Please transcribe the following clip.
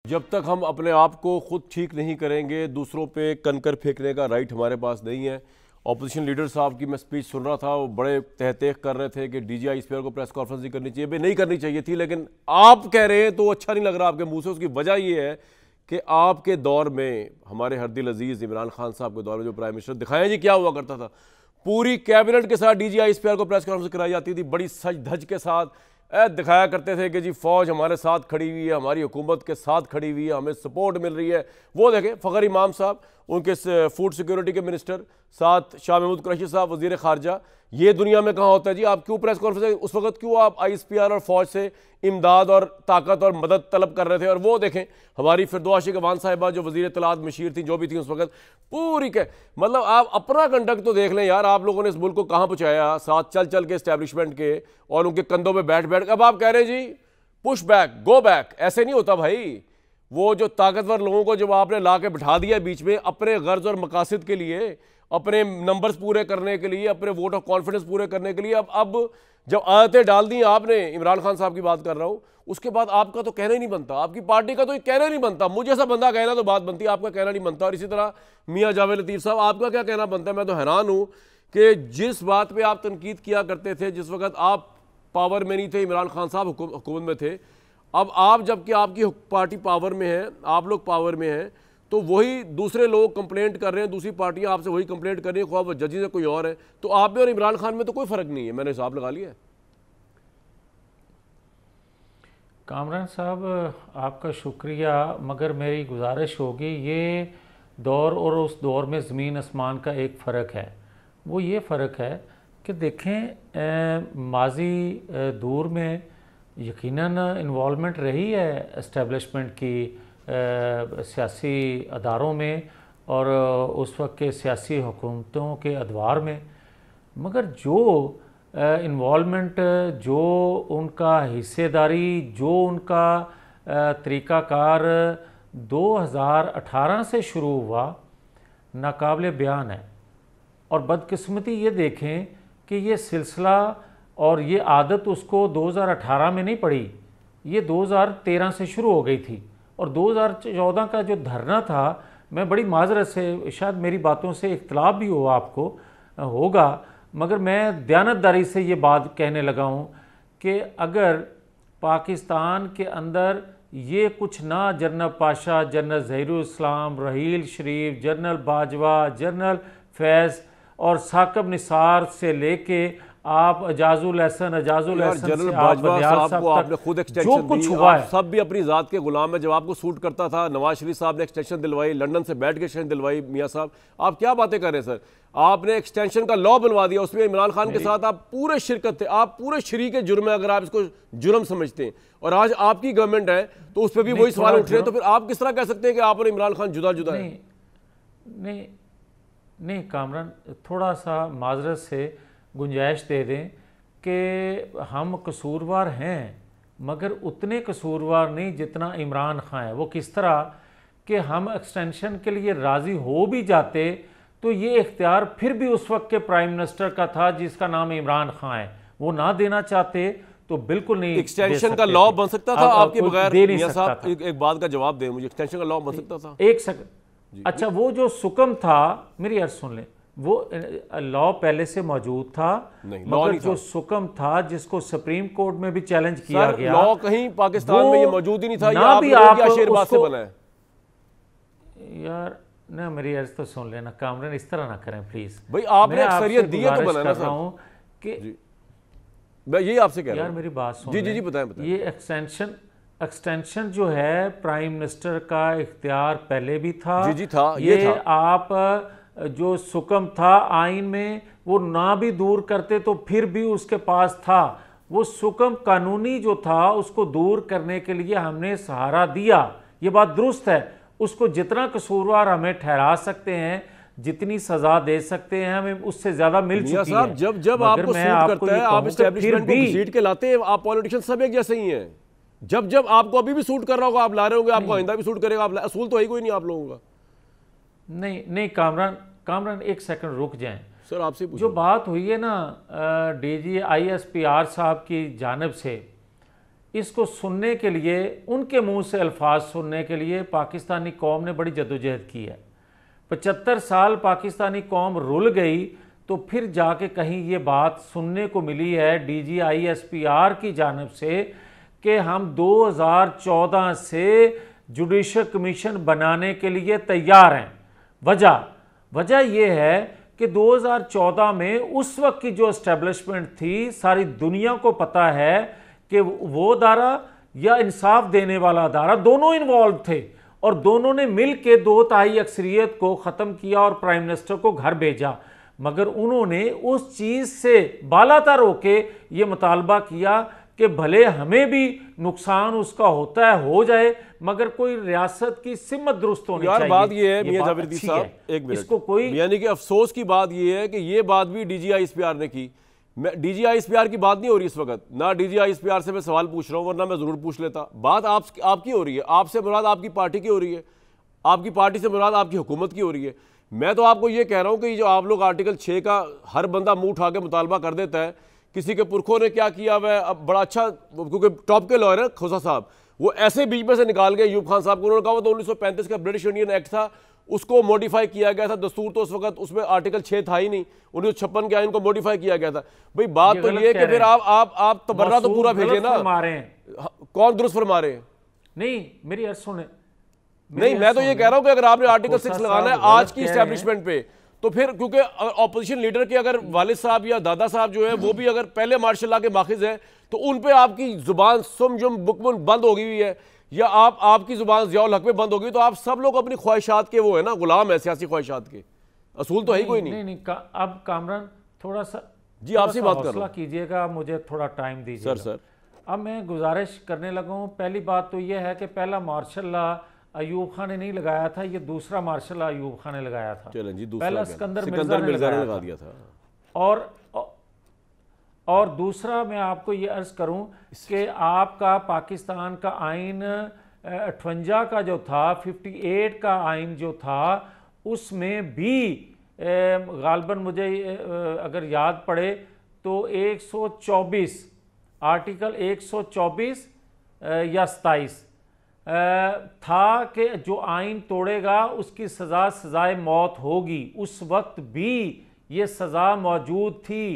जब तक हम अपने आप को खुद ठीक नहीं करेंगे, दूसरों पे कंकर फेंकने का राइट हमारे पास नहीं है। ऑपोजिशन लीडर साहब की मैं स्पीच सुन रहा था, वो बड़े तहतेक कर रहे थे कि डीजीआई स्पीकर को प्रेस कॉन्फ्रेंस नहीं करनी चाहिए। भाई नहीं करनी चाहिए थी, लेकिन आप कह रहे हैं तो अच्छा नहीं लग रहा आपके मुंह से। उसकी वजह ये है कि आपके दौर में, हमारे हरदिल अजीज इमरान खान साहब के दौर में जो प्राइम मिनिस्टर, दिखाएं जी क्या हुआ करता था। पूरी कैबिनेट के साथ डीजीआई स्पीकर को प्रेस कॉन्फ्रेंस कराई जाती थी, बड़ी सज धज के साथ दिखाया करते थे कि जी फौज हमारे साथ खड़ी हुई है, हमारी हुकूमत के साथ खड़ी हुई है, हमें सपोर्ट मिल रही है। वो देखें फ़खर इमाम साहब, उनके फूड सिक्योरिटी के मिनिस्टर, साथ शाह महमूद कुरैशी साहब वज़ीर ख़ारजा। ये दुनिया में कहाँ होता है जी? आप क्यों प्रेस कॉन्फ्रेंस, उस वक्त क्यों आप ISPR और फौज से इमदाद और ताकत और मदद तलब कर रहे थे? और वो देखें हमारी फिरदौस अवान साहिबा जो वज़ीर इत्तलात मशीर थी, जो भी थी उस वक्त, पूरी के मतलब आप अपना कंडक्ट तो देख लें यार। आप लोगों ने इस मुल्क को कहाँ पहुँचाया, साथ चल चल के इस्टेब्लिशमेंट के, और उनके कंधों पर बैठ बैठ। अब आप कह रहे हैं जी पुश बैक, गो बैक। ऐसे नहीं होता भाई। वो जो ताकतवर लोगों को जब आपने ला के बिठा दिया बीच में अपने गर्ज और मकासद के लिए, अपने नंबर्स पूरे करने के लिए, अपने वोट ऑफ कॉन्फिडेंस पूरे करने के लिए, अब जब आदतें डाल दी आपने, इमरान खान साहब की बात कर रहा हूं, उसके बाद आपका तो कहना ही नहीं बनता, आपकी पार्टी का तो कहना ही नहीं बनता। मुझे ऐसा बंदा कहना तो बात बनती है, आपका कहना नहीं बनता। और इसी तरह मियां जावेद लतीफ़ साहब, आपका क्या कहना बनता है? मैं तो हैरान हूं कि जिस बात पर आप तनकीद किया करते थे जिस वक्त आप पावर में नहीं थे, इमरान खान साहब हुकूमत में थे, अब आप जबकि आपकी पार्टी पावर में है, आप लोग पावर में हैं, तो वही दूसरे लोग कंप्लेंट कर रहे हैं, दूसरी पार्टियां आपसे वही कंप्लेंट कर रही हैं, ख्वाह वो जजेस है कोई और है। तो आप में और इमरान खान में तो कोई फ़र्क नहीं है, मैंने हिसाब लगा लिया है। कामरान साहब आपका शुक्रिया, मगर मेरी गुजारिश होगी, ये दौर और उस दौर में ज़मीन आसमान का एक फ़र्क है। वो ये फ़र्क है कि देखें माजी दूर में यकीनन इन्वॉल्वमेंट रही है इस्टेब्लिशमेंट की सियासी अदारों में और उस वक्त के सियासी हुकूमतों के अदवार में, मगर जो इन्वॉल्वमेंट, जो उनका हिस्सेदारी, जो उनका तरीक़ाकार 2018 से शुरू हुआ, नाकाबिले बयान है। और बदकिस्मती ये देखें कि ये सिलसिला और ये आदत उसको 2018 में नहीं पड़ी, ये 2013 से शुरू हो गई थी। और 2014 का जो धरना था, मैं बड़ी माजरत से, शायद मेरी बातों से इख्तलाफ भी हो आपको होगा, मगर मैं दयानतदारी से ये बात कहने लगा हूँ कि अगर पाकिस्तान के अंदर ये कुछ ना जनरल पाशा, जनरल ज़हीरुल इस्लाम, रहील शरीफ, जनरल बाजवा, जनरल फैज़ और साकब निसार से लेके आप एजाजुल हसन जनरल बाजवा साहब को आपने खुद एक्सटेंशन दी, आप सब भी अपनी ज़ात के गुलाम है। जब आपको सूट करता था, नवाज शरीफ साहब ने एक्सटेंशन दिलवाई, लंदन से बैठ के एक्सटेंशन दिलवाई। मियाँ साहब आप क्या बातें कर रहे हैं सर? आपने एक्सटेंशन का लॉ बनवा दिया, उसमें इमरान खान के साथ आप पूरे शिरकत थे, आप पूरे शरीक जुर्म है अगर आप इसको जुर्म समझते हैं। और आज आपकी गवर्नमेंट है तो उस पर भी वही सवाल उठ रहे हैं, तो फिर आप किस तरह कह सकते हैं कि आप और इमरान खान जुदा जुदा है? नहीं कामरान, थोड़ा सा माजरत से गुंजाइश दे दें कि हम कसूरवार हैं, मगर उतने कसूरवार नहीं जितना इमरान खान है। वो किस तरह कि हम एक्सटेंशन के लिए राज़ी हो भी जाते तो ये इख्तियार फिर भी उस वक्त के प्राइम मिनिस्टर का था जिसका नाम इमरान खान है, वो ना देना चाहते तो बिल्कुल नहीं। एक्सटेंशन का लॉ बन सकता था आपके बगैर? मियां साहब एक बात का जवाब दें मुझे, एक्सटेंशन का लॉ बन सकता था? एक सेकंड, अच्छा वो जो सुकम था, मेरी अर्ज सुन लें, वो लॉ पहले से मौजूद था, मगर जो सुकम था जिसको सुप्रीम कोर्ट में भी चैलेंज किया गया, लॉ कहीं पाकिस्तान में ये मौजूद ही नहीं था। ना भी आप आशीर्वाद से बना है यार ना। मेरी अर्ज तो सुन लेना कामरान, इस तरह ना करें प्लीज। भाई आपने अक्सरियत दी है तो बनाना कर रहा हूं कि मैं यही आपसे कह रहा हूं यार, मेरी बात सुन। जी बताएं। ये एक्सटेंशन जो है प्राइम मिनिस्टर का इख्तियार पहले भी था। जी था, ये था। आप जो सुकम था आइन में, वो ना भी दूर करते तो फिर भी उसके पास था। वो सुकम कानूनी जो था उसको दूर करने के लिए हमने सहारा दिया, ये बात दुरुस्त है। उसको जितना कसूरवार हमें ठहरा सकते हैं, जितनी सजा दे सकते हैं, हमें उससे ज्यादा मिल चुकी है। जब आपको सूट करता है आप एस्टैब्लिशमेंट को घसीट के लाते हैं। आप पॉलिटिशियन सब एक जैसे ही हैं। जब आपको अभी भी सूट कर रहा होगा आप ला रहे होंगे, आपको आइंदा भी सूट करेगा। आप असूल तो है कोई नहीं आप लोगों का। नहीं कामरान एक सेकंड रुक जाएं सर, आपसे जो बात हुई है ना डीजी ISPR साहब की जानिब से, इसको सुनने के लिए, उनके मुंह से अल्फाज सुनने के लिए पाकिस्तानी कौम ने बड़ी जद्दोजहद की है। 75 साल पाकिस्तानी कौम रुल गई तो फिर जाके कहीं ये बात सुनने को मिली है DGISPR की जानिब से कि हम 2014 से जुडिशल कमीशन बनाने के लिए तैयार हैं। वजह यह है कि 2014 में उस वक्त की जो एस्टेब्लिशमेंट थी, सारी दुनिया को पता है कि वो अदारा या इंसाफ देने वाला अदारा दोनों इन्वॉल्व थे और दोनों ने मिल के 2/3 अक्सरियत को ख़त्म किया और प्राइम मिनिस्टर को घर भेजा। मगर उन्होंने उस चीज़ से बालातर होके ये मुतालबा किया कि भले हमें भी नुकसान उसका होता है, हो जाए, मगर कोई रियासत की सिमत दुरुस्त होनी चाहिए। बात ये है मियां जावेद साहब, एक मिनट, इसको कोई यानी कि अफसोस की बात ये है कि ये बात भी DGISPR ने की। DGISPR की बात नहीं हो रही इस वक्त, ना DGISPR से मैं सवाल पूछ रहा हूँ, वरना मैं जरूर पूछ लेता। बात आपकी हो रही है, आपसे मुराद आपकी पार्टी की हो रही है, आपकी पार्टी से मुराद आपकी हुकूमत की हो रही है। मैं तो आपको ये कह रहा हूँ कि जो आप लोग आर्टिकल 6 का हर बंदा मुंह उठा के मुतालबा कर देता है, किसी के पुरखों ने क्या किया हुआ है, अब बड़ा अच्छा, क्योंकि टॉप के लॉयर है खोसा साहब, वो ऐसे बीच में से निकाल गए यूब खान साहब को। उन्होंने कहा वो तो 1935 का ब्रिटिश इंडियन एक्ट था, उसको मॉडिफाई किया गया था। दस्तूर तो उस वक्त उसमें आर्टिकल 6 था ही नहीं, 1956 के आइन को मॉडिफाई किया गया था। भाई बात तो ये है कि फिर आप तबर्रा तो पूरा भेजे ना। कौन दुरुस्त फरमा रहे हैं? नहीं, मेरी अर्ज सुने। नहीं, मैं तो ये कह रहा हूं कि अगर आपने आर्टिकल 6 लगाना है आज की एस्टैब्लिशमेंट पे, तो फिर क्योंकि ऑपोजिशन लीडर के अगर वालिद साहब या दादा साहब जो है वो भी अगर पहले मार्शल लॉ के माखिज है, तो उन पे आपकी जुबान सुम जुम बुकमुन बंद हो गई हुई है, या आपकी जुबान ज़ियाउल हक पे बंद हो गई, तो आप सब लोग अपनी ख्वाहिशात के वो है ना, गुलाम है सियासी ख्वाहिशात के। असूल तो है ही कोई नहीं। नहीं, अब कामरान थोड़ा सा जी आपसे बात कर रहा हूं, कीजिएगा, मुझे थोड़ा टाइम दीजिए सर। अब मैं गुजारिश करने लगा हूँ। पहली बात तो यह है कि पहला मार्शल लॉ अयूब खान ने नहीं लगाया था, ये दूसरा मार्शल लॉ अयूब खान ने लगाया था। चलें जी, पहला सिकंदर मिर्जा ने लगा दिया था। और दूसरा मैं आपको ये अर्ज करूं कि आपका पाकिस्तान का आइन 58 का जो था, 58 का आइन जो था, उसमें भी गालबन मुझे अगर याद पड़े तो 124 आर्टिकल 124 या 27 था कि जो आइन तोड़ेगा उसकी सज़ाए मौत होगी। उस वक्त भी ये सज़ा मौजूद थी।